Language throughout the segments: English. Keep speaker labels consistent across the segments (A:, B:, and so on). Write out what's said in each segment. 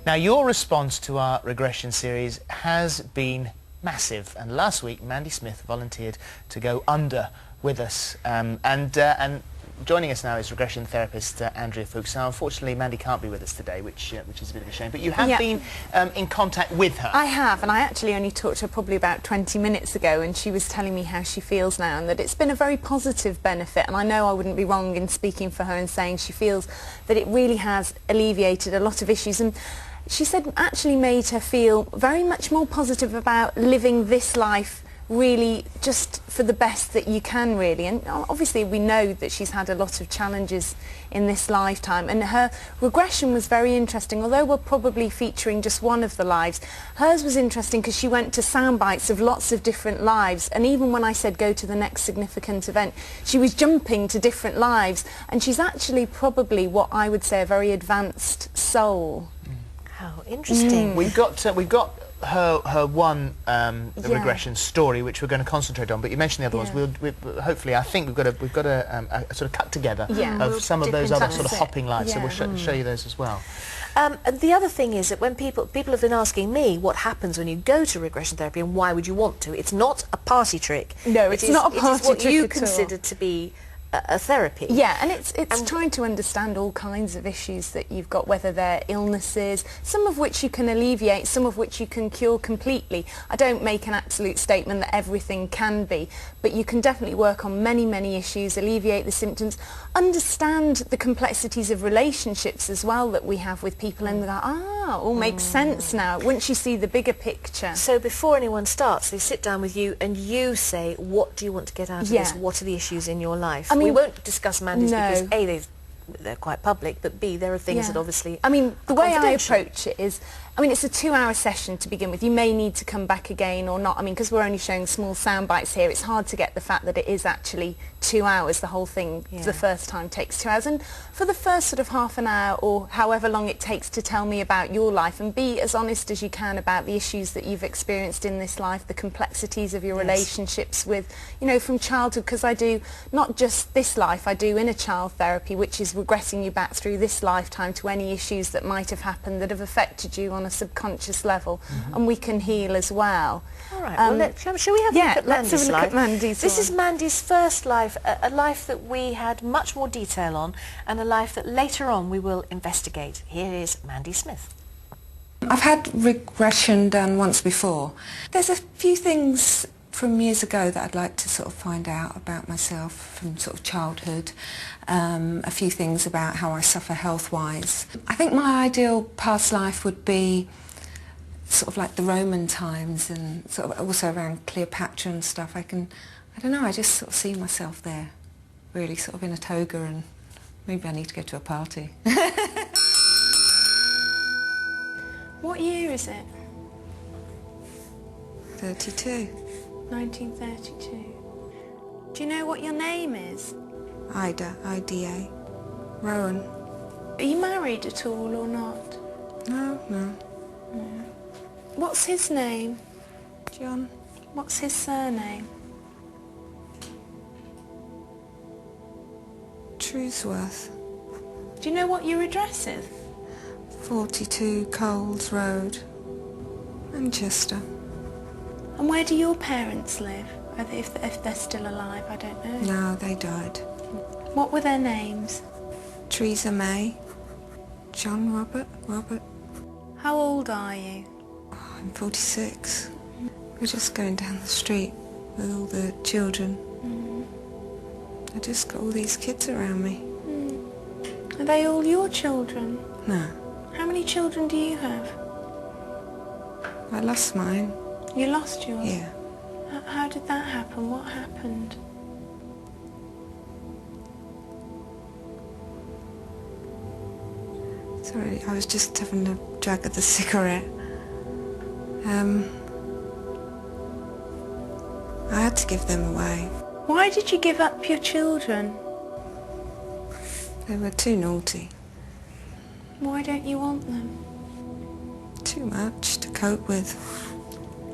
A: Now, your response to our regression series has been massive, and last week Mandy Smith volunteered to go under with us, and joining us now is regression therapist Andrea Foulkes. Now, unfortunately, Mandy can't be with us today, which is a bit of a shame, but you have been in contact with her.
B: I have, and I actually only talked to her probably about 20 minutes ago, and she was telling me how she feels now and that it's been a very positive benefit, and I know I wouldn't be wrong in speaking for her and saying she feels that it really has alleviated a lot of issues, and she said actually made her feel very much more positive about living this life really just for the best that you can, really. And obviously we know that she's had a lot of challenges in this lifetime, and her regression was very interesting. Although we're probably featuring just one of the lives, hers was interesting because she went to sound bites of lots of different lives, and even when I said go to the next significant event, she was jumping to different lives, and she's actually probably what I would say a very advanced soul.
C: How interesting.
A: We've got her one regression story, which we're going to concentrate on, but you mentioned the other ones. Hopefully, I think we've got a sort of cut together of some of those other sort of hopping lives, so we'll show you those as well.
C: And the other thing is that when people have been asking me what happens when you go to regression therapy and why would you want to, it's not a party trick.
B: No, it's not a party trick.
C: It is what you consider to be a therapy.
B: Yeah, and it's trying to understand all kinds of issues that you've got, whether they're illnesses, some of which you can alleviate, some of which you can cure completely. I don't make an absolute statement that everything can be, but you can definitely work on many, many issues, alleviate the symptoms, understand the complexities of relationships as well that we have with people, and go, all makes sense now, once you see the bigger picture.
C: So before anyone starts, they sit down with you and you say, what do you want to get out of this? What are the issues in your life? I mean, we won't discuss Mandy's because A, they're quite public, but B, there are things that obviously
B: I mean, the way I approach it is, I mean, it's a 2-hour session to begin with. You may need to come back again or not. I mean, because we're only showing small sound bites here, it's hard to get the fact that it is actually 2 hours. The whole thing, the first time, takes 2 hours. And for the first sort of half an hour or however long it takes to tell me about your life and be as honest as you can about the issues that you've experienced in this life, the complexities of your relationships with, you know, from childhood, because I do not just this life, I do inner child therapy, which is regressing you back through this lifetime to any issues that might have happened that have affected you on a subconscious level, and we can heal as well.
C: All right, well, shall we have a look at Mandy's
B: let's have a look
C: life?
B: at Mandy's
C: This is Mandy's first life, a life that we had much more detail on, and a life that later on we will investigate. Here is Mandy Smith.
D: I've had regression done once before. There's a few things from years ago that I'd like to sort of find out about myself from sort of childhood, a few things about how I suffer health-wise. I think my ideal past life would be sort of like the Roman times, and sort of also around Cleopatra and stuff. I don't know, I just sort of see myself there, really sort of in a toga, and maybe I need to go to a party.
B: What year is it?
D: 32.
B: 1932. Do you know what your name is?
D: Ida, I-D-A. Rowan.
B: Are you married at all or not?
D: No.
B: What's his name?
D: John.
B: What's his surname?
D: Truesworth.
B: Do you know what your address is?
D: 42 Coles Road, Manchester.
B: And where do your parents live? If they're still alive, I don't know.
D: No, they died.
B: What were their names?
D: Teresa May, John Robert.
B: How old are you?
D: Oh, I'm 46. We're just going down the street with all the children. I just got all these kids around me.
B: Are they all your children?
D: No.
B: How many children do you have?
D: I lost mine.
B: You lost yours?
D: Yeah.
B: How did that happen? What happened?
D: Sorry, I was just having a drag of the cigarette. I had to give them away.
B: Why did you give up your children?
D: They were too naughty.
B: Why don't you want them?
D: Too much to cope with.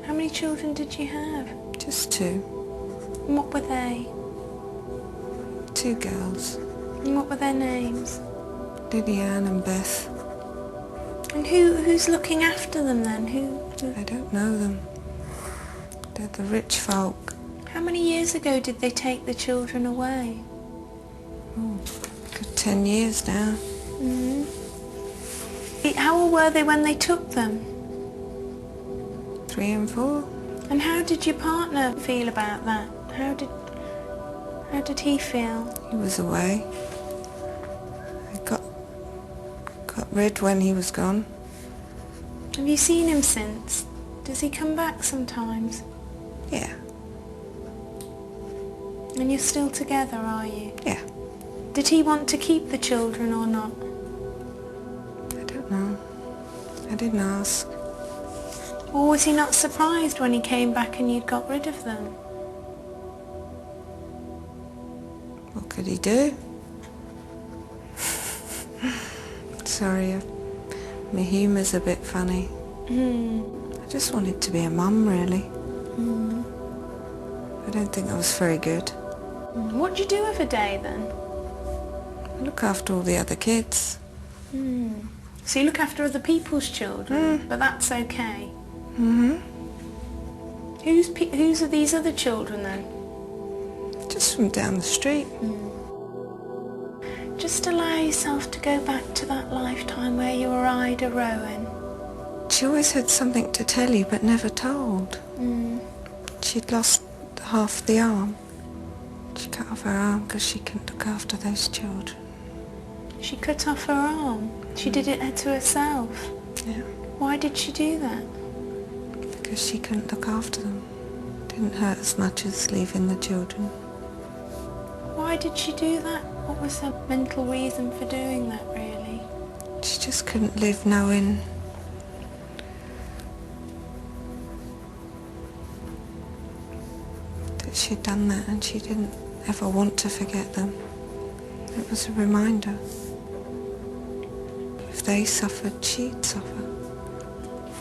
B: How many children did you have?
D: Just 2.
B: And what were they?
D: 2 girls.
B: And what were their names?
D: Lillian and Beth.
B: And who's looking after them then?
D: I don't know them. They're the rich folk.
B: How many years ago did they take the children away?
D: Oh, good 10 years now.
B: Mm. How old were they when they took them?
D: 3 and 4.
B: And how did your partner feel about that? How did he feel?
D: He was away. I got rid when he was gone.
B: Have you seen him since? Does he come back sometimes?
D: Yeah.
B: And you're still together, are you?
D: Yeah.
B: Did he want to keep the children or not?
D: I don't know. I didn't ask.
B: Or was he not surprised when he came back and you'd got rid of them?
D: What could he do? Sorry, my humour's a bit funny. I just wanted to be a mum, really. I don't think I was very good.
B: What do you do of a day then?
D: I look after all the other kids.
B: So you look after other people's children, but that's okay? Whose are these other children then?
D: Just from down the street.
B: Just allow yourself to go back to that lifetime where you were Ida Rowan.
D: She always had something to tell you but never told. She'd lost half the arm. She cut off her arm because she couldn't look after those children.
B: She cut off her arm? She did it to herself?
D: Yeah.
B: Why did she do that?
D: Because she couldn't look after them. It didn't hurt as much as leaving the children.
B: Why did she do that? What was her mental reason for doing that, really?
D: She just couldn't live knowing that she'd done that, and she didn't ever want to forget them. It was a reminder. If they suffered, she'd suffer.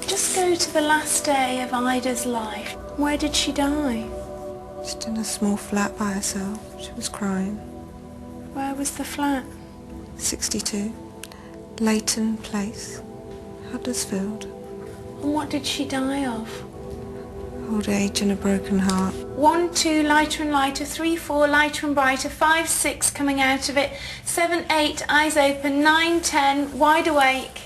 B: Just go to the last day of Ida's life. Where did she die?
D: Just in a small flat by herself. She was crying.
B: Where was the flat?
D: 62. Leighton Place, Huddersfield.
B: And what did she die of?
D: Old age and a broken heart.
B: 1, 2, lighter and lighter, 3, 4, lighter and brighter, 5, 6, coming out of it, 7, 8, eyes open, 9, 10, wide awake.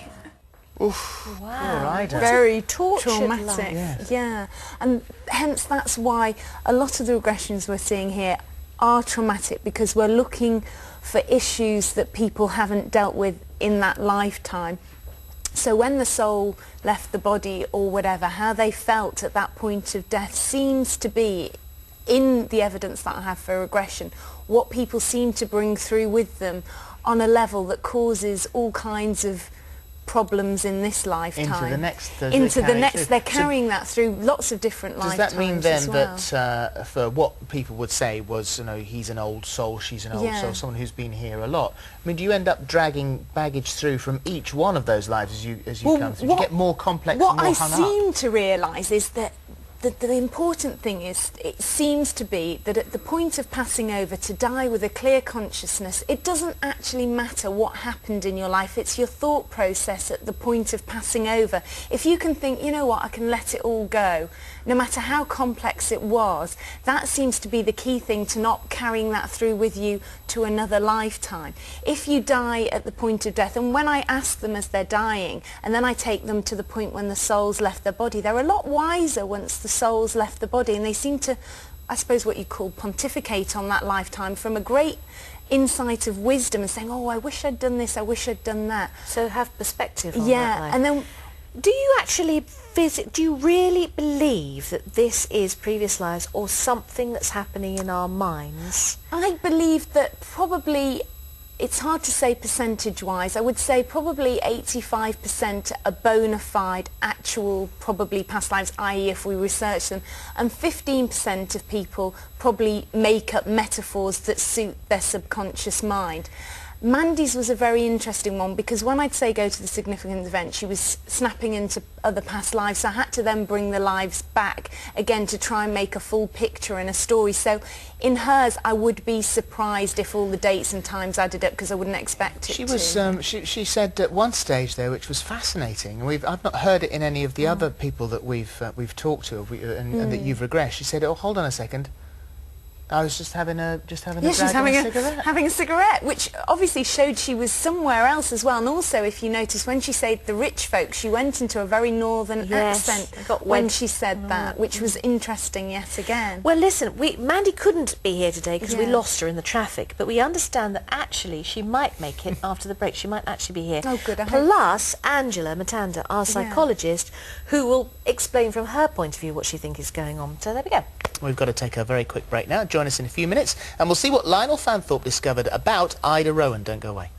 A: Oof.
C: Wow.
A: Right,
C: Very tortured
B: Traumatic.
C: life.
A: Yes.
B: Yeah, and hence that's why a lot of the regressions we're seeing here are traumatic, because we're looking for issues that people haven't dealt with in that lifetime. So when the soul left the body or whatever, how they felt at that point of death seems to be, in the evidence that I have for regression, what people seem to bring through with them on a level that causes all kinds of problems in this lifetime.
A: Into the next.
B: Into the next. They're carrying that through lots of different lifetimes.
A: Does that mean then
B: as well?
A: that for what people would say was, you know, he's an old soul, she's an old soul, someone who's been here a lot? I mean, do you end up dragging baggage through from each one of those lives as you come through? Do you get more complex and more hung up?
B: What I seem to realise is that the important thing is, it seems to be that at the point of passing over, to die with a clear consciousness, it doesn't actually matter what happened in your life. It's your thought process at the point of passing over. If you can think, you know what, I can let it all go, no matter how complex it was, that seems to be the key thing to not carrying that through with you to another lifetime. If you die at the point of death, and when I ask them as they're dying, and then I take them to the point when the soul's left their body, they're a lot wiser once the soul's left the body, and they seem to, I suppose what you call pontificate on that lifetime from a great insight of wisdom and saying, oh, I wish I'd done this, I wish I'd done that.
C: So have perspective on that life.
B: And then
C: do you actually do you really believe that this is previous lives or something that's happening in our minds?
B: I believe that probably, it's hard to say percentage-wise, I would say probably 85% are bona fide, actual, probably past lives, i.e. if we research them, and 15% of people probably make up metaphors that suit their subconscious mind. Mandy's was a very interesting one because when I'd say go to the significant event, she was snapping into other past lives, so I had to then bring the lives back again to try and make a full picture and a story. So in hers, I would be surprised if all the dates and times added up because I wouldn't expect it
A: She said at one stage there, which was fascinating, and I've not heard it in any of the other people that we've talked to and that you've regressed. She said, "Oh, hold on a second. I was just having a cigarette."
B: Having a cigarette, which obviously showed she was somewhere else as well. And also, if you notice, when she said the rich folks, she went into a very northern accent when she said that, which was interesting yet again.
C: Well, listen, Mandy couldn't be here today because we lost her in the traffic, but we understand that actually she might make it after the break. She might actually be here.
B: Oh, good.
C: Plus, Angela Matanda, our psychologist, who will explain from her point of view what she thinks is going on. So there we go.
A: We've got to take a very quick break now. Join us in a few minutes and we'll see what Lionel Fanthorpe discovered about Ida Rowan. Don't go away.